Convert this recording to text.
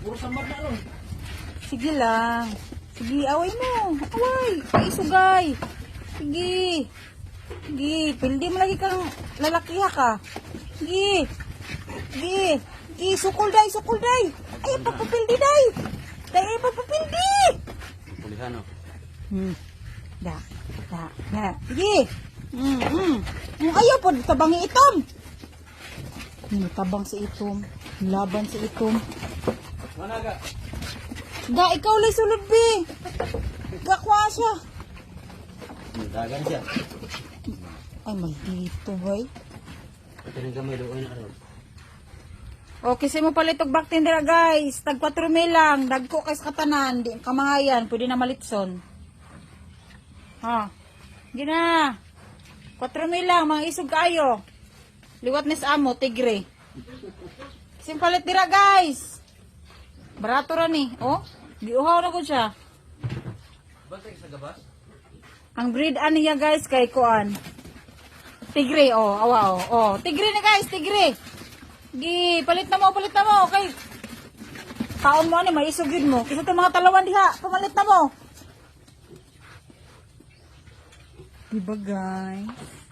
Puro samad na ron. Sige lang. Sige, away mo. Away. Ay, sugay. Sige. Sige. Pildi mo lagi kang lalaki ka. Sige. Sige. Sige. Sukol day. Sukol day. Ay, pagpapildi day. Day, pagpapildi. Pulihan o. Da. Da. Da. Sige. Ayaw po. Tabangi itom. Tabang si itom. Laban si itom. Mana ka? Da, ikaw lay sulod, be. Gakwa siya. Dagan siya. Ay, maldito, boy. Patirin ka may doon na ron. Okay, kasi mo palit og back tindera, guys. Tag 4 mil lang. Dagko kay sa katanan. Di kamahayan. Pwede na malitson. Ha. Gina. 4 mil lang. Mga isog kayo. Liwat nes amo. Tigre. Kasi palit dira, guys. Barato ra ni. Oh. Giuhaw na ko siya. Bantay sa gabas? Ang breed ano niya, guys, kay kuan. Tigre, oh. Awa, oh. Oh. Tigre na, guys. Tigre. Gi, palit na mo. Okay. Taon mo, may isugid mo. Kasi itong mga talawan diha, pamalit na mo. Diba, guys?